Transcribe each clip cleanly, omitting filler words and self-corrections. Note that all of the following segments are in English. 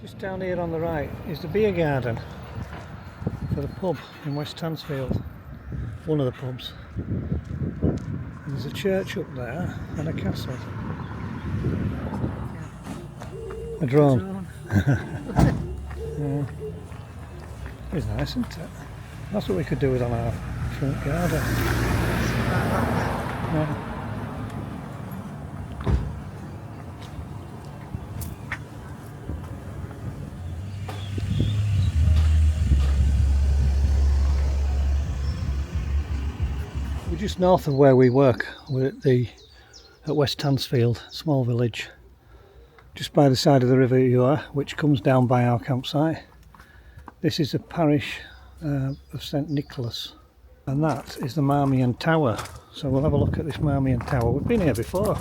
Just down here on the right is the beer garden for the pub in West Tansfield, one of the pubs. And there's a church up there and a castle. A drone. Yeah. It's nice, isn't it? That's what we could do with on our front garden. Yeah. We're just north of where we work. We're at West Tansfield, small village, just by the side of the River Ure, which comes down by our campsite. This is the parish of St Nicholas, and that is the Marmion Tower. So we'll have a look at this Marmion Tower. We've been here before.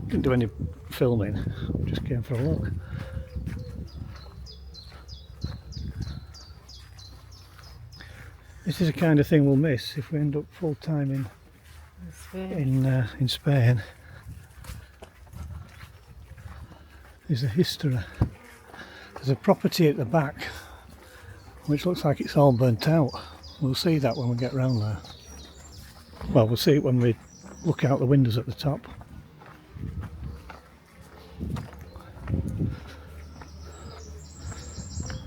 Didn't do any filming, just came for a look. This is the kind of thing we'll miss if we end up full time in Spain. There's a history. There's a property at the back which looks like it's all burnt out. We'll see that when we get round there. Well, we'll see it when we look out the windows at the top.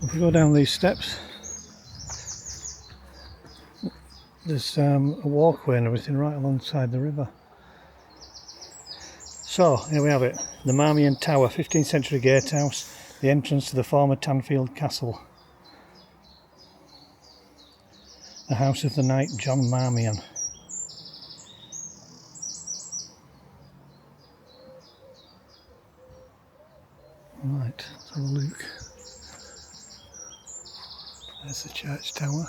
If we go down these steps, there's a walkway and everything right alongside the river. So here we have it, the Marmion Tower, 15th century gatehouse, the entrance to the former Tanfield Castle. The house of the knight John Marmion. Right, let's have a look. There's the church tower.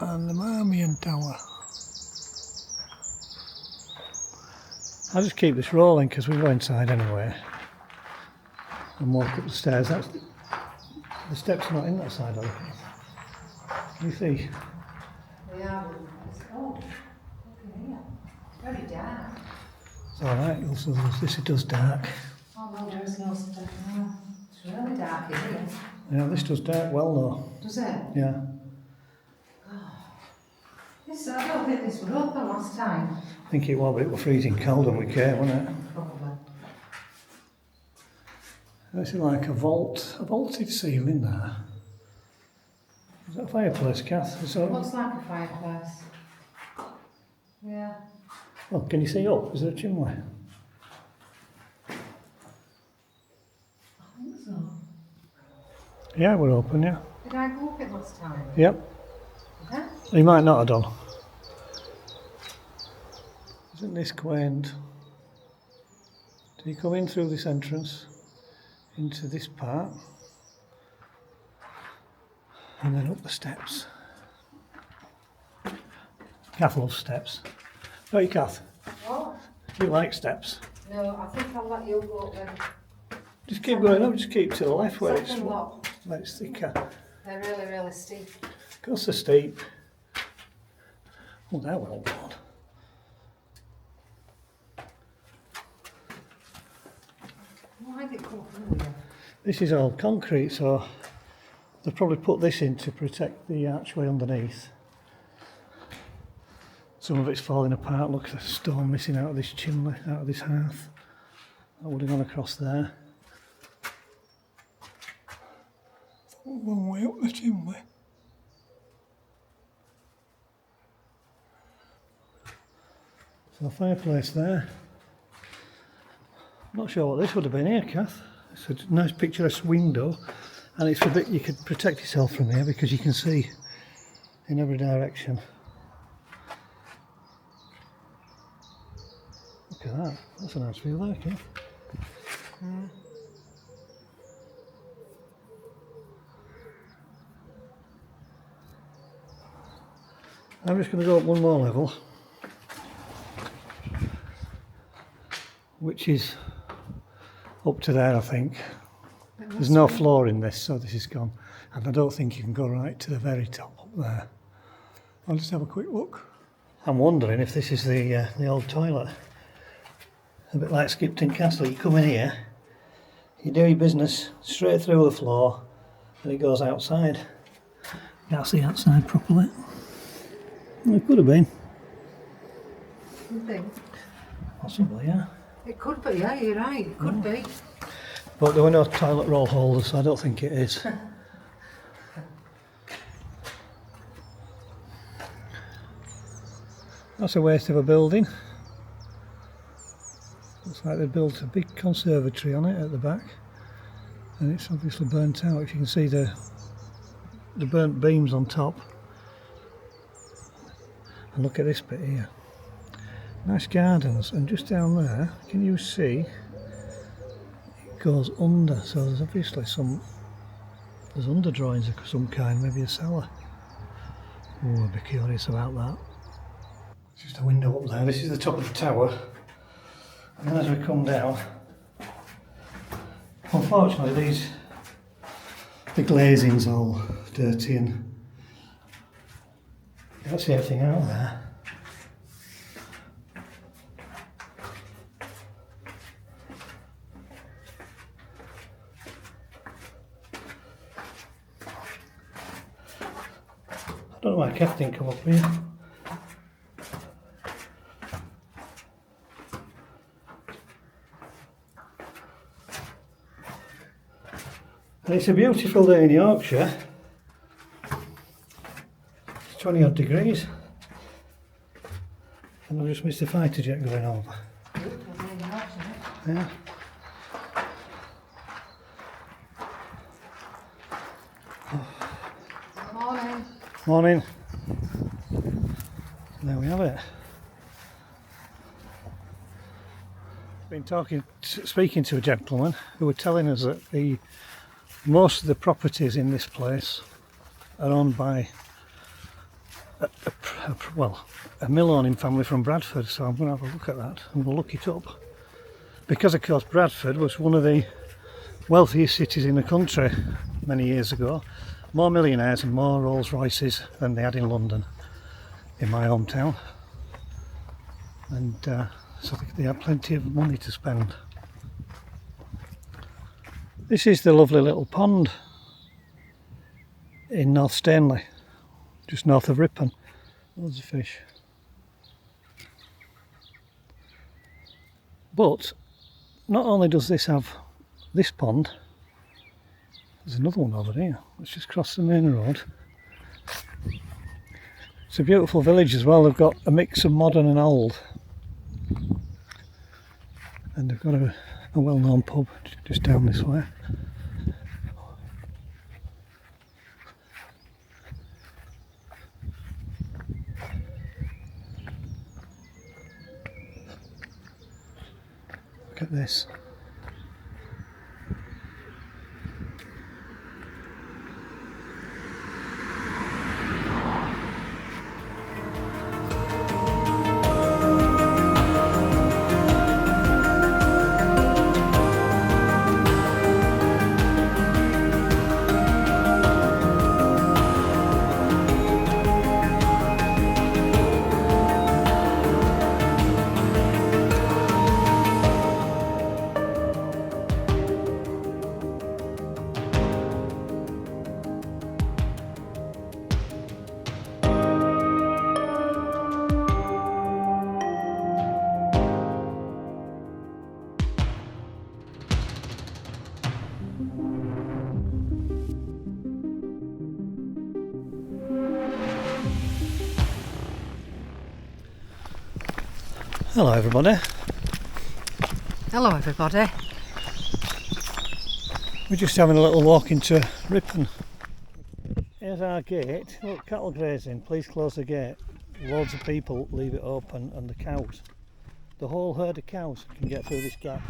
And the Marmion Tower. I'll just keep this rolling because we'll go inside anyway and walk up the stairs. The steps are not in that side, are they? Can you see? They are. Oh, look at here. Very dark. It's alright, also this it does dark. Oh no, there is no step now. It's really dark in here. Yeah, this does dark well though. Does it? Yeah. I don't think this was open last time. I think it was, but it was freezing cold when we came, wasn't it? Probably. This is like a vaulted ceiling there. Is that a fireplace, Kath? Looks like a fireplace. Yeah. Oh, can you see up? Is there a chimney? I think so. Yeah, we're open, yeah. Did I go up it last time? Yep. Okay. You might not have done. Isn't this quaint? Do you come in through this entrance into this part and then up the steps? Kath loves steps. Don't you, Kath? What? You like steps? No, I think I'll let you go up then. Just keep going up, just keep to the left where it's thicker. They're really, really steep. Of course they're steep. Oh, they're well done. Why did it come through here? This is all concrete, so they've probably put this in to protect the archway underneath. Some of it's falling apart. Look, there's stone missing out of this chimney, out of this hearth. That would have gone across there. One way up the chimney. So a fireplace there. I'm not sure what this would have been here, Kath. It's a nice picturesque window, and it's a bit you could protect yourself from here because you can see in every direction. Look at that. That's a nice view there, Kath. Mm. I'm just going to go up one more level, which is up to there, I think. There's no floor in this, so this is gone. And I don't think you can go right to the very top up there. I'll just have a quick look. I'm wondering if this is the old toilet. a bit like Skipton Castle. You come in here, you do your business straight through the floor, and it goes outside. You can't see outside properly. Well, it could have been. You think? Possibly, yeah. It could be, yeah, you're right, it could be. But there were no toilet roll holders, so I don't think it is. That's a waste of a building. Looks like they built a big conservatory on it at the back, and it's obviously burnt out. If you can see the burnt beams on top. And look at this bit here. Nice gardens, and just down there, can you see? It goes under, so there's obviously there's under drawings of some kind, maybe a cellar. Oh, I'd be curious about that. Just a window up there. This is the top of the tower, and then as we come down, unfortunately the glazing's all dirty and you can't see everything out there. I don't know why Kev didn't come up here. And it's a beautiful day in Yorkshire. It's 20 odd degrees. And I just missed the fighter jet going over. Yeah. Morning. Morning. There we have it. Been speaking to a gentleman who were telling us that most of the properties in this place are owned by a mill owning family from Bradford, so I'm going to have a look at that and we'll look it up. Because of course Bradford was one of the wealthiest cities in the country many years ago. More millionaires and more Rolls Royces than they had in London, in my hometown. And so they had plenty of money to spend. This is the lovely little pond in North Stanley, just north of Ripon. Loads of fish. But not only does this have this pond, there's another one over here. Let's just cross the main road. It's a beautiful village as well. They've got a mix of modern and old. And they've got a well-known pub just down this way. Look at this. Hello everybody. Hello everybody. We're just having a little walk into Ripon. Here's our gate. Look, cattle grazing, please close the gate. Loads of people leave it open and the cows. The whole herd of cows can get through this gap.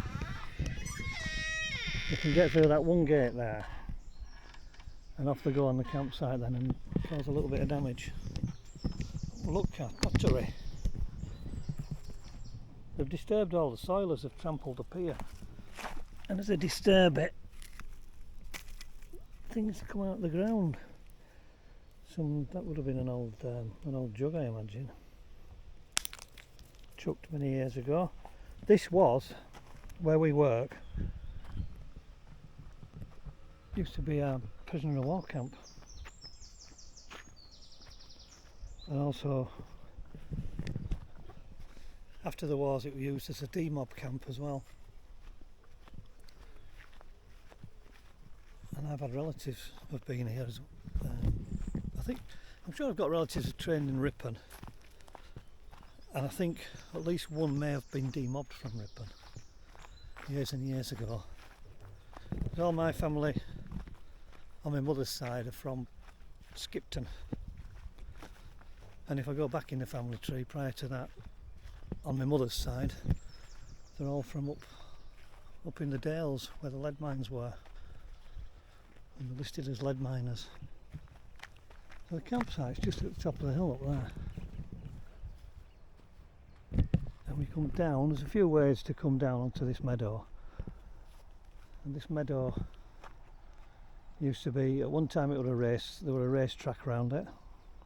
They can get through that one gate there. And off they go on the campsite then and cause a little bit of damage. Look at pottery. They've disturbed all the soilers, have trampled up here. And as they disturb it, things come out of the ground. That would have been an old jug, I imagine. Chucked many years ago. This was where we work. Used to be a prisoner of war camp, and also after the wars it was used as a demob camp as well. And I've had relatives who've been here as I'm sure I've got relatives who trained in Ripon, and I think at least one may have been demobbed from Ripon years and years ago. All my family on my mother's side are from Skipton, and if I go back in the family tree prior to that, on my mother's side, they're all from up in the Dales where the lead mines were, and they're listed as lead miners. So the campsite's just at the top of the hill up there. And we come down, there's a few ways to come down onto this meadow. And this meadow used to be, at one time it was a race, there were a race track around it,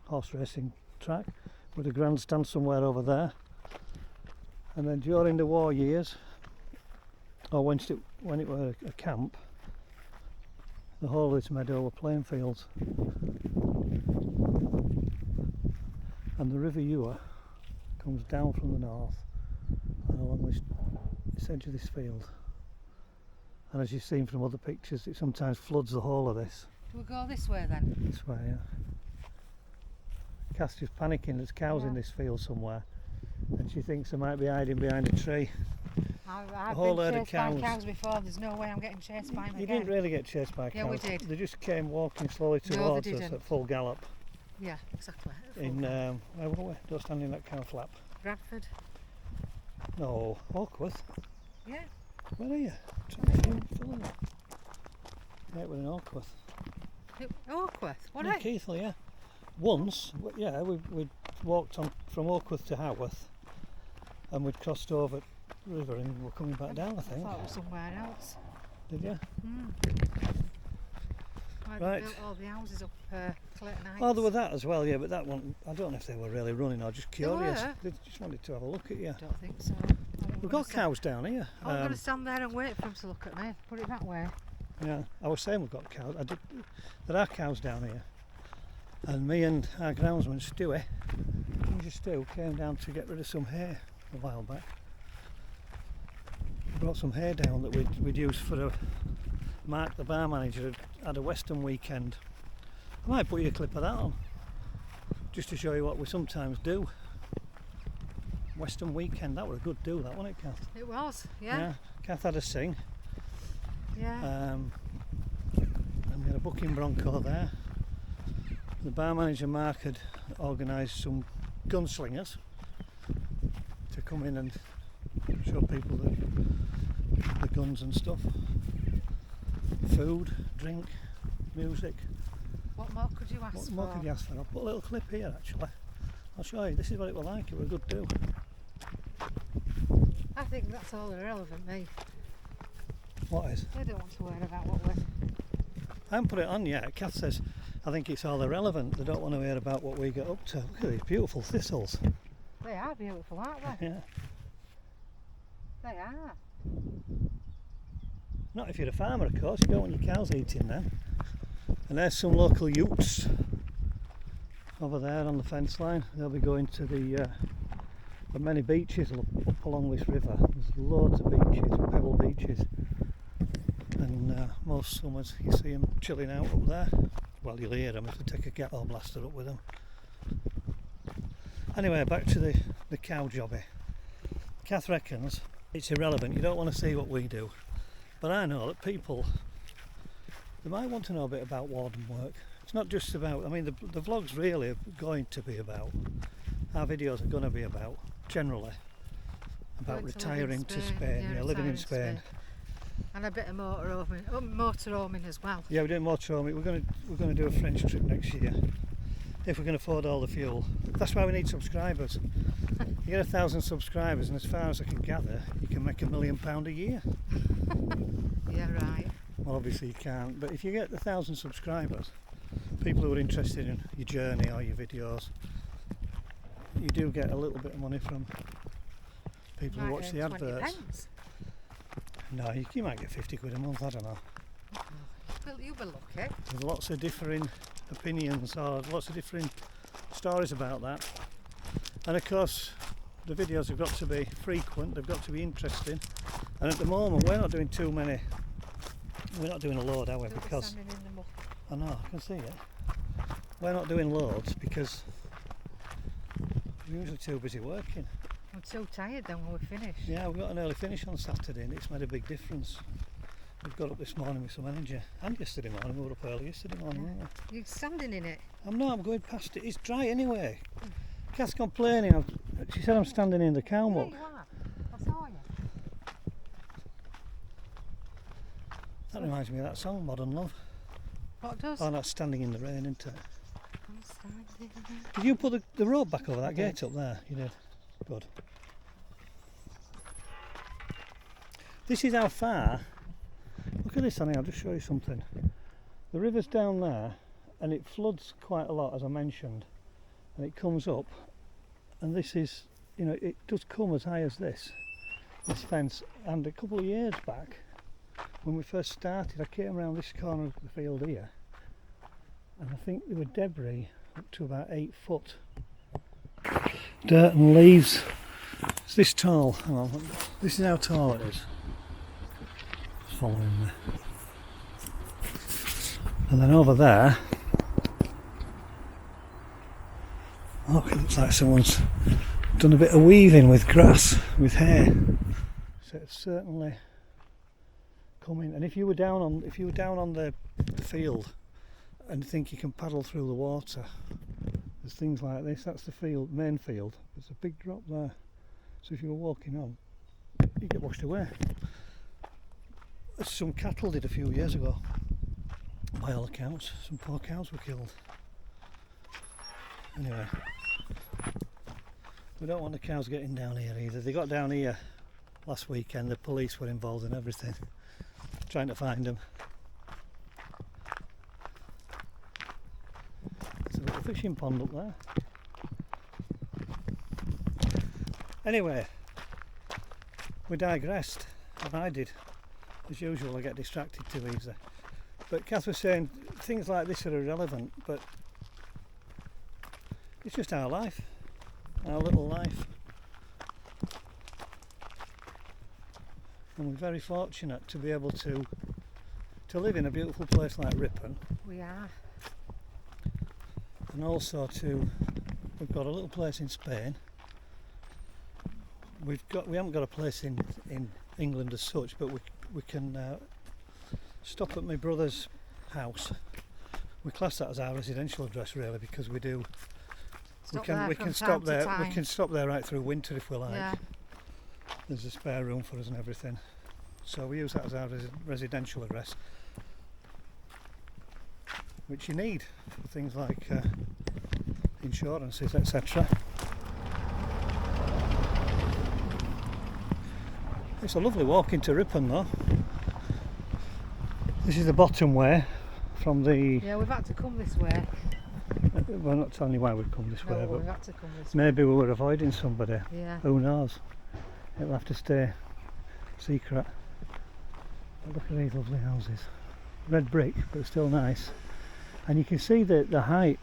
horse racing track, with a grandstand somewhere over there. And then during the war years, or when it were a camp, the whole of this meadow were playing fields. And the River Ewer comes down from the north and along this edge of this field. And as you've seen from other pictures, it sometimes floods the whole of this. Do we go this way then? This way, yeah. Cass just panicking, there's cows in this field somewhere, and she thinks they might be hiding behind a tree. I've been chased by cows before, there's no way I'm getting chased by them again. You didn't really get chased by cows. Yeah, we did. They just came walking slowly towards us at full gallop. Yeah, exactly. Where were we? Don't stand in that cow flap. Bradford. No, Orkworth. Yeah. Where are you? Yeah, we're in Orkworth. Orkworth? What? Yeah, Keithley, yeah. Once, yeah, we'd walked on from Orkworth to Haworth, and we'd crossed over the river and we're coming back down, I think. I thought it was somewhere else. Did you? Right. Built all the houses up Clayton Heights. Oh, there were that as well, yeah, but that one, I don't know if they were really running or just curious. They just wanted to have a look at you. I don't think so. We've got cows down here. I'm going to stand there and wait for them to look at me. Put it that way. Yeah, I was saying we've got cows. There are cows down here. And me and our groundsman Stewie, Ginger Stu, came down to get rid of some hay a while back. We brought some hay down that we'd used for Mark, the bar manager, had a Western weekend. I might put you a clip of that on, just to show you what we sometimes do. Western weekend, that was a good do, that wasn't it, Kath? It was, yeah. Kath had a sing. Yeah. And we had a booking bronco there. The bar manager Mark had organised some gunslingers to come in and show people the guns and stuff. Food, drink, music. What more could you ask for? What more could you ask for? I'll put a little clip here actually. I'll show you, this is what it was like, it was a good do. I think that's all irrelevant, mate. What is? They don't want to worry about what we're... I haven't put it on yet. Kath says, I think it's all irrelevant. They don't want to hear about what we get up to. Look at these beautiful thistles. They are beautiful, aren't they? Yeah. They are. Not if you're a farmer, of course. You don't want your cows eating them. And there's some local utes over there on the fence line. They'll be going to the many beaches up along this river. There's loads of beaches, pebble beaches. And most summers you see them chilling out up there. Well, you'll hear them if they take a ghetto blaster up with them. Anyway, back to the cow jobby. Kath reckons it's irrelevant, you don't want to see what we do. But I know that people, they might want to know a bit about warden work. It's not just about, I mean the vlogs really are going to be about, our videos are going to be about, generally, about retiring to Spain, living in Spain. And a bit of motorhoming as well. Yeah, we're doing motorhoming. We're going to do a French trip next year if we can afford all the fuel. That's why we need subscribers. You get 1,000 subscribers, and as far as I can gather, you can make £1 million a year. Yeah, right. Well, obviously you can't, but if you get 1,000 subscribers, people who are interested in your journey or your videos, you do get a little bit of money from People who watch the earn 20 adverts. pence. No, you might get 50 quid a month, I don't know. You'll be lucky. There's lots of differing opinions or lots of differing stories about that. And of course, the videos have got to be frequent, they've got to be interesting. And at the moment, we're not doing too many. We're not doing a load, are we? Don't be Because standing in the muck. I know, I can see it. We're not doing loads because we're usually too busy working. I'm so tired then when we finish. Yeah, we've got an early finish on Saturday and it's made a big difference. We've got up this morning with some energy. And yesterday morning, we were up early yesterday morning, weren't we? You're standing in it. I'm not, I'm going past it. It's dry anyway. Kath's complaining. She said I'm standing in the cow Yeah, muck. you are. I saw you. That reminds me of that song, Modern Love. What does? Oh, that's Standing in the Rain, isn't it? I'm standing in it. Did you put the road back over I that did. gate up there? You did. Good. This is how far. Look at this, Annie, I'll just show you something. The river's down there and it floods quite a lot, as I mentioned, and it comes up, and this is, you know, it does come as high as this fence. And a couple of years back, when we first started, I came around this corner of the field here, and I think there were debris up to about 8 foot. Dirt and leaves. It's this tall. Hang on, this is how tall it is. It's following me. And then over there, oh, it looks like someone's done a bit of weaving with grass, with hair. So it's certainly coming. And if you were down on the field and think you can paddle through the water, there's things like this. That's the field, main field. There's a big drop there. So if you were walking on, you get washed away. As some cattle did a few years ago. By all accounts, some poor cows were killed. Anyway, we don't want the cows getting down here either. They got down here last weekend. The police were involved in everything, trying to find them. There's a little fishing pond up there. Anyway, we digressed, and I did. As usual, I get distracted too easily. But Kath was saying things like this are irrelevant, but it's just our life, our little life. And we're very fortunate to be able to live in a beautiful place like Ripon. We are. And also we've got a little place in Spain. We haven't got a place in England as such, but we can stop at my brother's house. We class that as our residential address really, because we do. We can stop there. We can stop there right through winter if we like. Yeah. There's a spare room for us and everything, so we use that as our residential address, which you need for things like insurances, etc. It's a lovely walk into Ripon though. This is the bottom way from the... Yeah, we've had to come this way. We're not telling you why we've come this way, We've but had to come this way. maybe we were avoiding somebody. Yeah. Who knows? It'll have to stay secret. But look at these lovely houses. Red brick, but still nice. And you can see the height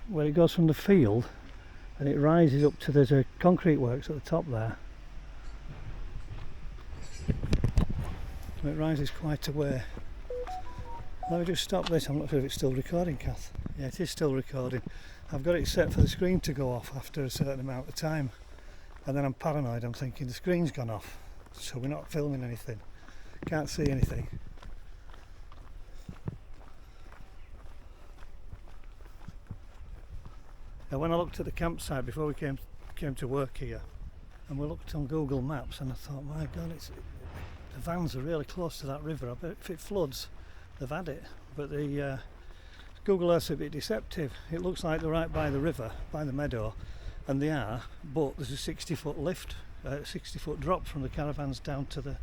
where it goes from the field and it rises up to, there's a concrete works at the top there. So it rises quite a way. Let me just stop this. I'm not sure if it's still recording, Kath. Yeah, it is still recording. I've got it set for the screen to go off after a certain amount of time, and then I'm paranoid. I'm thinking the screen's gone off, so we're not filming anything. Can't see anything. Now, when I looked at the campsite before we came to work here, and we looked on Google Maps, and I thought, my God, the vans are really close to that river. I bet if it floods, they've had it. But the Google Earth's a bit deceptive. It looks like they're right by the river, by the meadow, and they are. But there's a 60-foot lift, 60-foot drop from the caravans down to the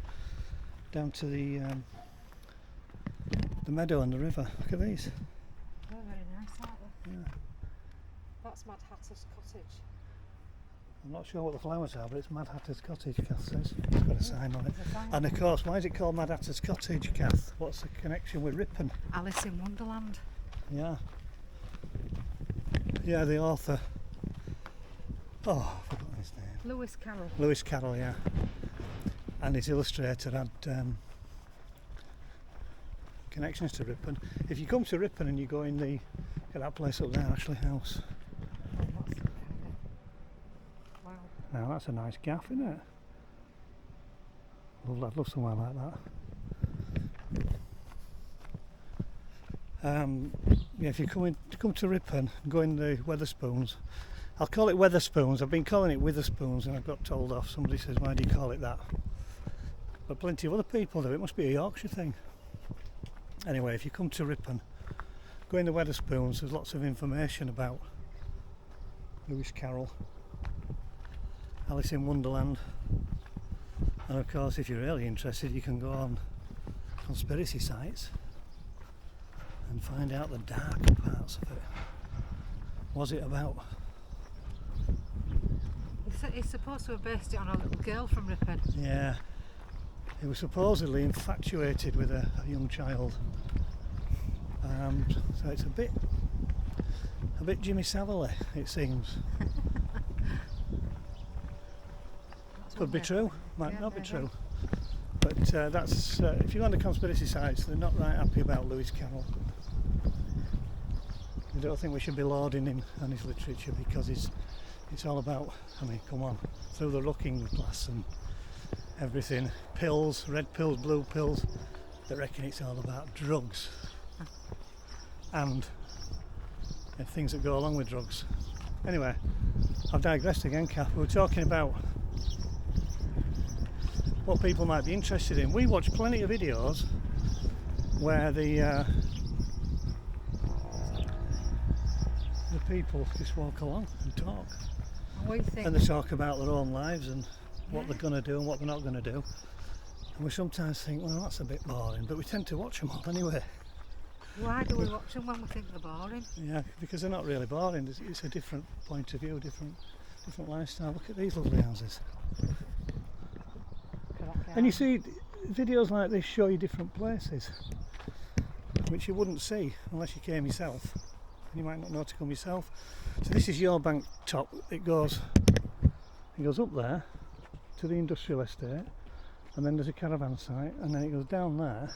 meadow and the river. Look at these. They're very nice, aren't they? Yeah. That's Mad Hatter's cottage. I'm not sure what the flowers are, but it's Mad Hatter's Cottage, Kath says. It's got a sign on it. There's a sign. And of course, why is it called Mad Hatter's Cottage, Kath? What's the connection with Ripon? Alice in Wonderland. Yeah. Yeah, the author. Oh, I've forgotten his name. Lewis Carroll. Lewis Carroll, yeah. And his illustrator had connections to Ripon. If you come to Ripon and you go in the, get that place up there, Ashley House. Oh, what's that? Wow. Now that's a nice gaff, isn't it? I'd love somewhere like that. Yeah, if you come to Ripon, go in the Wetherspoons. I'll call it Wetherspoons. I've been calling it Witherspoons and I got told off. Somebody says, why do you call it that? But plenty of other people do. It must be a Yorkshire thing. Anyway, if you come to Ripon, go in the Wetherspoons. There's lots of information about Lewis Carroll, Alice in Wonderland, and of course, if you're really interested, you can go on conspiracy sites and find out the darker parts of it. Was it about? It's supposed to have based it on a little girl from Ripon. Yeah, he was supposedly infatuated with a young child. So it's a bit Jimmy Savile, it seems. Could be true, might not be true. But that's if you go on the conspiracy sites, they're not right happy about Lewis Carroll. They don't think we should be lauding him and his literature because it's all about, I mean, come on, through the looking glass and everything. Pills, red pills, blue pills. They reckon it's all about drugs and things that go along with drugs. Anyway, I've digressed again, Kath. We were talking about what people might be interested in. We watch plenty of videos where the people just walk along and talk. What do you think? And they talk about their own lives and what they're going to do and what they're not going to do. And we sometimes think, well, that's a bit boring, but we tend to watch them all anyway. Why do we watch them when we think they're boring? Yeah, because they're not really boring. It's a different point of view, different lifestyle. Look at these lovely houses. And you see, videos like this show you different places, which you wouldn't see unless you came yourself. You might not know to come yourself. So this is your bank top. It goes up there to the industrial estate, and then there's a caravan site, and then it goes down there,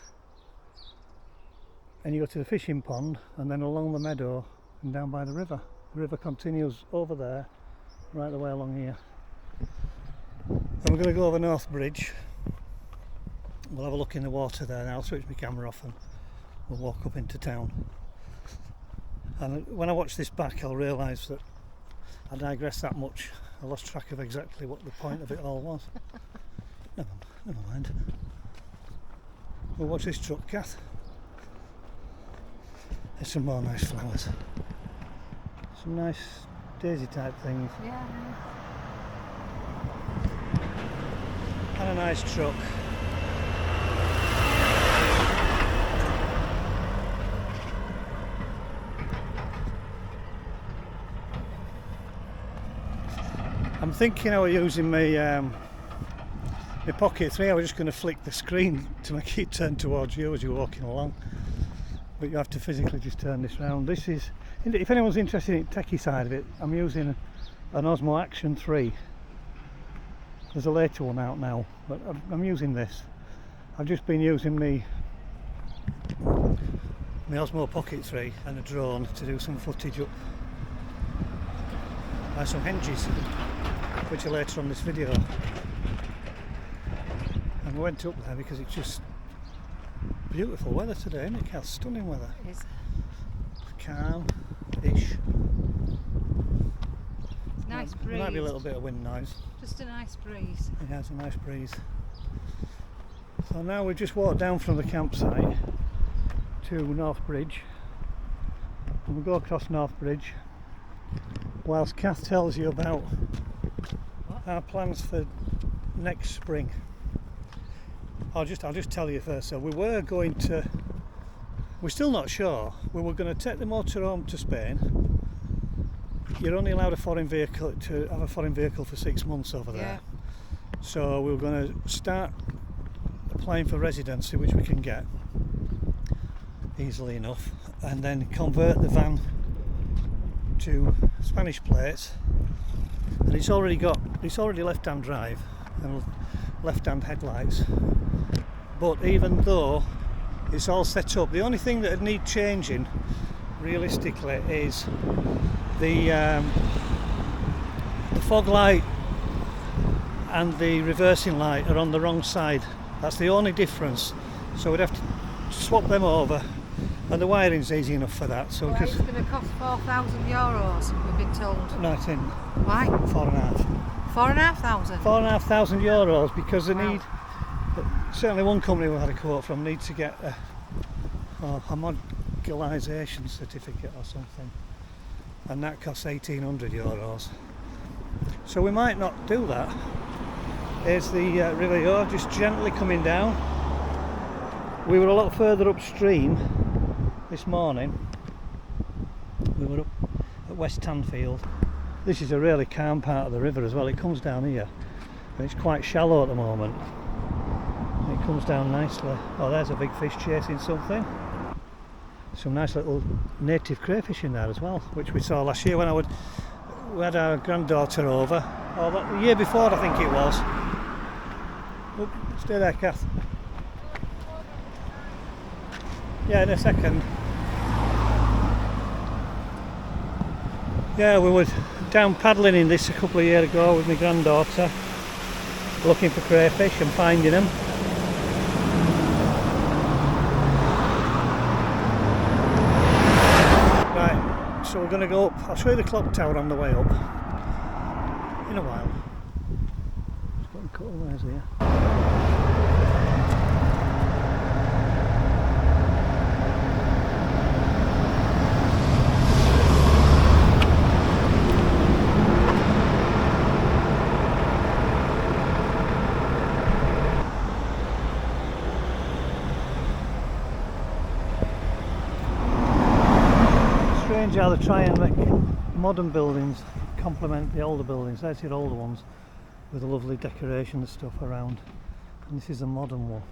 and you go to the fishing pond, and then along the meadow and down by the river. The river continues over there, right the way along here. And we're going to go over North Bridge. We'll have a look in the water there now. I'll switch my camera off and we'll walk up into town. And when I watch this back, I'll realise that I digressed that much. I lost track of exactly what the point of it all was. Never mind. We'll watch this truck, Kath. There's some more nice flowers. Some nice daisy type things. Yeah. And a nice truck. I'm thinking I was using my Pocket 3. I was just going to flick the screen to make it turn towards you as you're walking along. But you have to physically just turn this round. This is, if anyone's interested in the techie side of it, I'm using an Osmo Action 3. There's a later one out now, but I'm using this. I've just been using my Osmo Pocket 3 and a drone to do some footage up by some henges, which are later on this video. And we went up there because it's just beautiful weather today, isn't it, Kat? Stunning weather. It is. Calm-ish. Nice breeze. There might be a little bit of wind noise. Just a nice breeze. Yeah, it's a nice breeze. So now we've just walked down from the campsite to North Bridge, and we'll go across North Bridge whilst Kath tells you about our plans for next spring. I'll just tell you first. So we're still not sure. We were going to take the motorhome to Spain you're only allowed a foreign vehicle to have a foreign vehicle for 6 months over there. So we're going to start applying for residency, which we can get easily enough, and then convert the van to Spanish plates. And it's already left-hand drive and left-hand headlights. But even though it's all set up, the only thing that would need changing realistically is the fog light and the reversing light are on the wrong side. That's the only difference. So we'd have to swap them over, and the wiring's easy enough for that. So Well, it's going to cost €4,000, we've been told. no, it's in Why? 4.5. 4,500? 4,500 euros, because they Wow. need, certainly one company we had a quote from needs to get a homogalisation certificate or something, and that costs 1,800 euros. So we might not do that. Here's the River York just gently coming down. We were a lot further upstream this morning. We were up at West Tanfield. This is a really calm part of the river as well. It comes down here and it's quite shallow at the moment. It comes down nicely. Oh, there's a big fish chasing something. Some nice little native crayfish in there as well, which we saw last year when we had our granddaughter over. Oh, the year before I think it was. Look, stay there, Kath. Yeah, in a second. Yeah, we were down paddling in this a couple of years ago with my granddaughter, looking for crayfish and finding them. Right, so we're going to go up. I'll show you the clock tower on the way up in a while. Just got a couple of ways here. Strange how they try and make modern buildings complement the older buildings. There's your older ones with the lovely decoration and stuff around, and this is a modern one,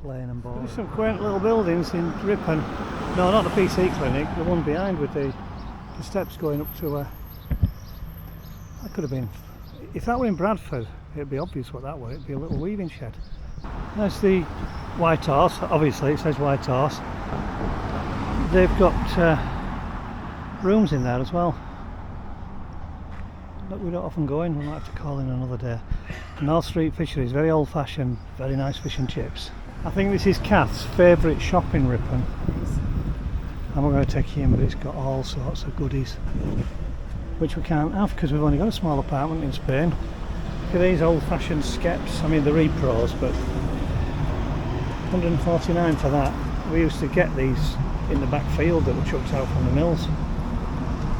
plain and boring. There's some quaint little buildings in Ripon. No, not the PC clinic, the one behind with the steps going up to a... That could have been... If that were in Bradford, it'd be obvious what that were. It'd be a little weaving shed. There's the White Horse, obviously it says White Horse. They've got rooms in there as well. Look, we don't often go in, we might have to call in another day. North Street Fisheries, very old fashioned, very nice fish and chips. I think this is Kath's favourite shop in Ripon. I'm not going to take you in, but it's got all sorts of goodies, which we can't have because we've only got a small apartment in Spain. Look at these old fashioned skeps, I mean the repros, but 149 for that. We used to get these in the back field that were chucked out from the mills.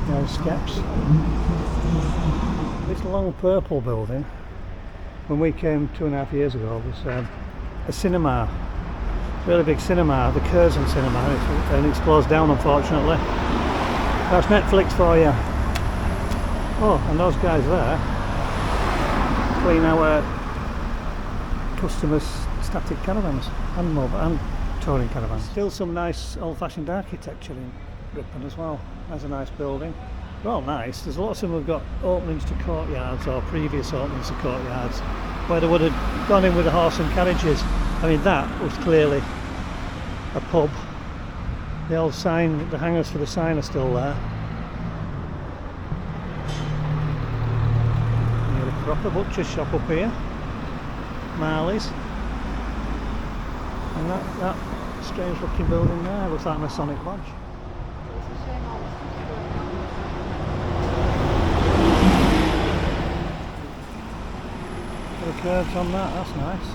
The old skeps. This long purple building, when we came 2.5 years ago, was a cinema, really big cinema, the Curzon cinema, and it's closed down unfortunately. That's Netflix for you. Oh, and those guys there clean our customers' static caravans and mobile and touring caravans. Still some nice old-fashioned architecture in Ripon as well. There's a nice building. They're all nice. There's lots of them have got openings to courtyards or previous openings to courtyards where they would have gone in with the horse and carriages. I mean, that was clearly a pub. The old sign, the hangers for the sign are still there. You got a proper butcher's shop up here. Marley's. And that strange looking building there looks like Masonic Lodge. Got the curves on that, that's nice.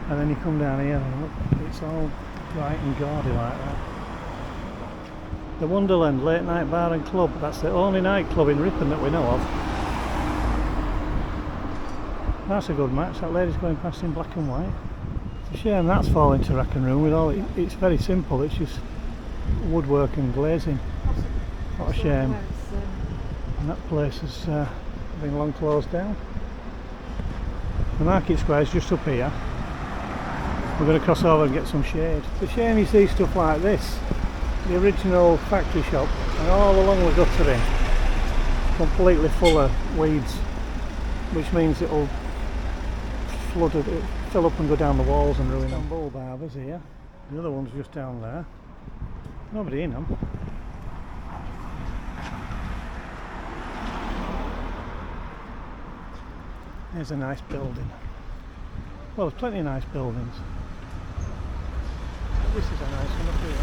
And then you come down here and look, it's all bright and gaudy like that. The Wonderland Late Night Bar and Club, that's the only nightclub in Ripon that we know of. That's a good match, that lady's going past in black and white. It's a shame that's falling to rack and ruin with all it's very simple, it's just woodwork and glazing. What a shame. It's, And that place has been long closed down. The market square is just up here. We're going to cross over and get some shade. It's a shame you see stuff like this. The original factory shop, and all along the guttering, completely full of weeds, which means it'll flood it, it'll fill up and go down the walls and ruin them. Bull barbers here. The other one's just down there. Nobody in them. There's a nice building. Well, there's plenty of nice buildings. This is a nice one up here.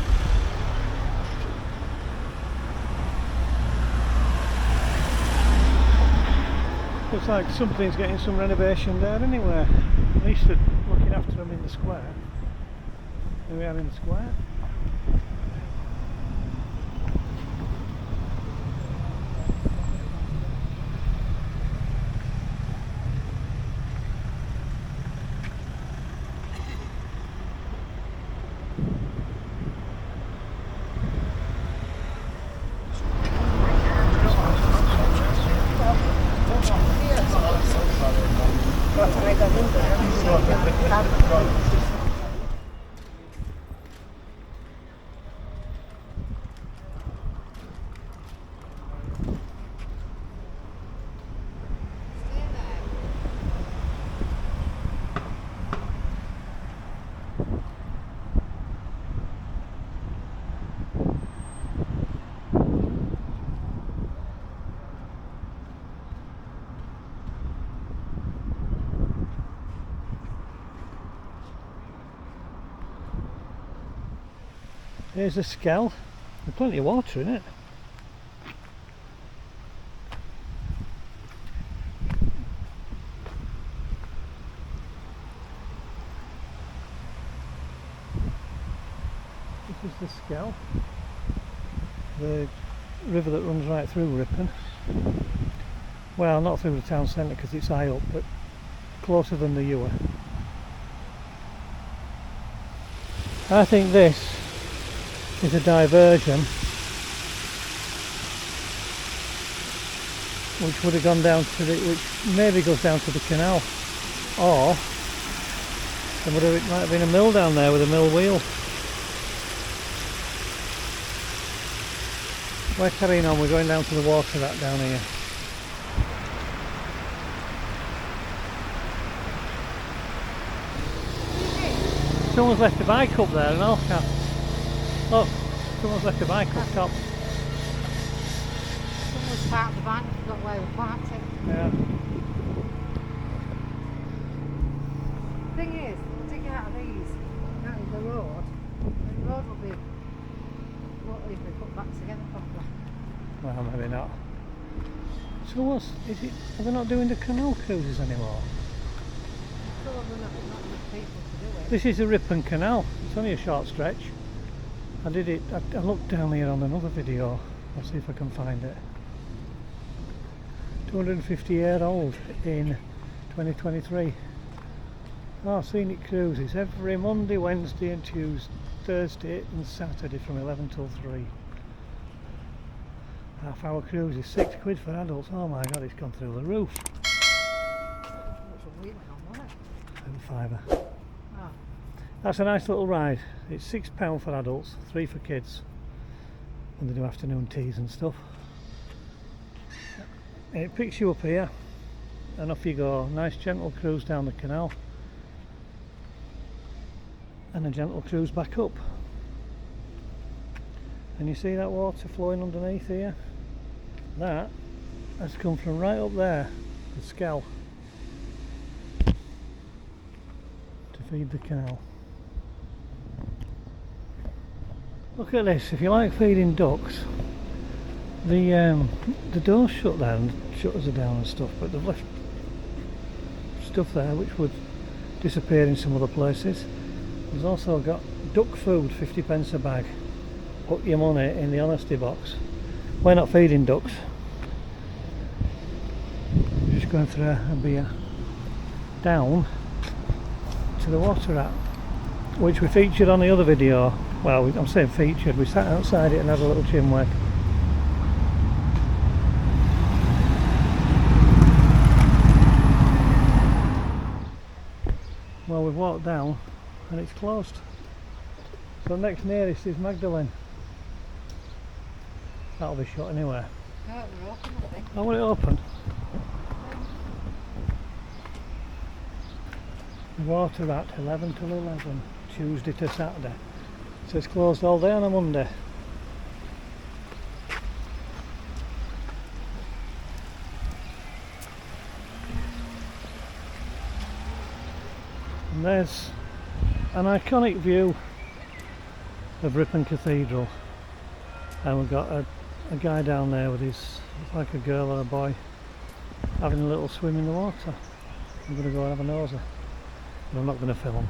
Looks like something's getting some renovation there anyway. At least they're looking after them in the square. Here we are in the square. There's a skell. There's plenty of water in it. This is the skell. The river that runs right through Ripon. Well, not through the town centre because it's high up, but closer than the Ewer. I think this is a diversion which would have gone down to the, which maybe goes down to the canal, or it might have been a mill down there with a mill wheel. We're carrying on, we're going down to the water that down here. Someone's left a bike up there, and I'll look, someone's left a bike up top. someone's parked the van, forgot where we parked it. Yeah. The thing is, digging out of these, out of the road will be, won't even be put back together properly. Well, maybe not. So what's, is it, are they not doing the canal cruises anymore? Probably not enough people to do it. This is the Ripon Canal, it's only a short stretch. I did it, I looked down here on another video, I'll see if I can find it. 250 year old in 2023. Oh, scenic cruises every Monday, Wednesday and Tuesday, Thursday and Saturday from 11 till 3. Half hour cruises, £6 for adults. Oh my god, it's gone through the roof. Which will wait on, won't it? And fiver. Oh. That's a nice little ride. It's £6 for adults, 3 for kids. And they do afternoon teas and stuff. And it picks you up here and off you go. Nice gentle cruise down the canal. And a gentle cruise back up. And you see that water flowing underneath here? That has come from right up there, the skell, to feed the canal. Look at this, if you like feeding ducks, the door's shut there and the shutters are down and stuff, but they've left stuff there which would disappear in some other places. There's also got duck food, 50p a bag. Put your money in the honesty box. We're not feeding ducks. We're just going through a beer down to the water rat, which we featured on the other video. Well, I'm saying featured. We sat outside it and had a little chinwag. Well, we've walked down and it's closed. So next nearest is Magdalene. That'll be shut anyway. No, we're open, I think. Oh, will it open? Water at 11 till 11, Tuesday to Saturday. So it's closed all day on a Monday. And there's an iconic view of Ripon Cathedral. And we've got a guy down there with his, it's like a girl or a boy, having a little swim in the water. I'm going to go and have a nosy. But I'm not going to film.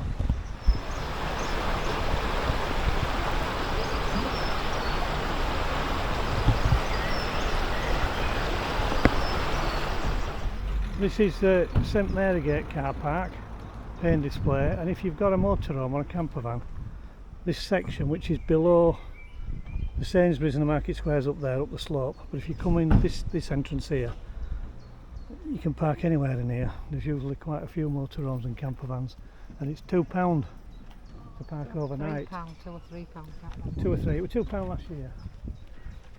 This is the St Marygate car park, paint display, and if you've got a motorhome or a camper van, this section, which is below the Sainsbury's and the Market Square's up there, up the slope, but if you come in this entrance here, you can park anywhere in here. There's usually quite a few motorhomes and camper vans, and it's £2 to park overnight. £3, £2 or £3. Can't 2 or 3, it was £2 last year.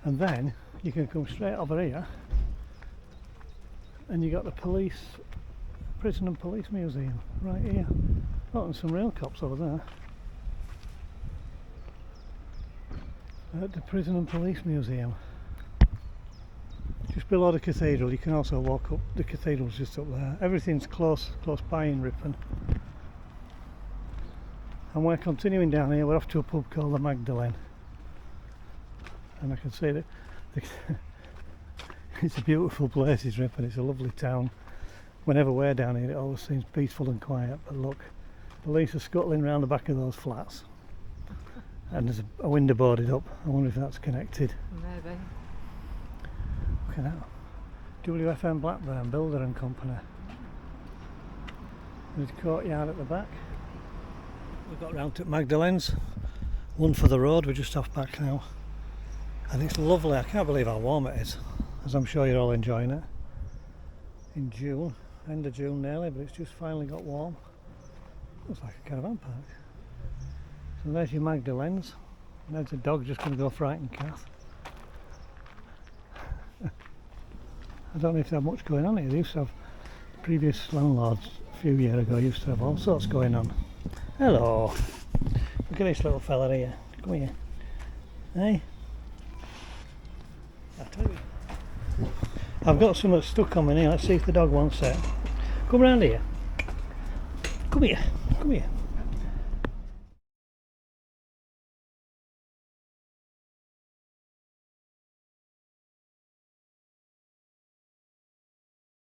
And then you can come straight over here, and you got the prison and police museum right here. Oh, and some rail cops over there. At the prison and police museum. Just below the cathedral. You can also walk up, the cathedral's just up there. Everything's close by in Ripon. And we're continuing down here. We're off to a pub called the Magdalene. And I can see that it's a beautiful place, is Ripon. It's a lovely town. Whenever we're down here, it always seems peaceful and quiet. But look, police are scuttling around the back of those flats. And there's a window boarded up. I wonder if that's connected. Maybe. Look at that. WFM Blackburn, Builder and Company. There's a courtyard at the back. We've got round to Magdalene's. One for the road, we're just off back now. And it's lovely, I can't believe how warm it is. As I'm sure you're all enjoying it. In June, end of June nearly, but it's just finally got warm. Looks like a caravan park. So there's your Magdalene's. And there's a dog just going to go frighten Kath. I don't know if they have much going on here. They used to have, previous landlords a few years ago used to have all sorts going on. Hello! Look at this little fella here. Come here. Hey? I tell you. I've got something stuck on me here. Let's see if the dog wants it. Come round here. Come here. Come here.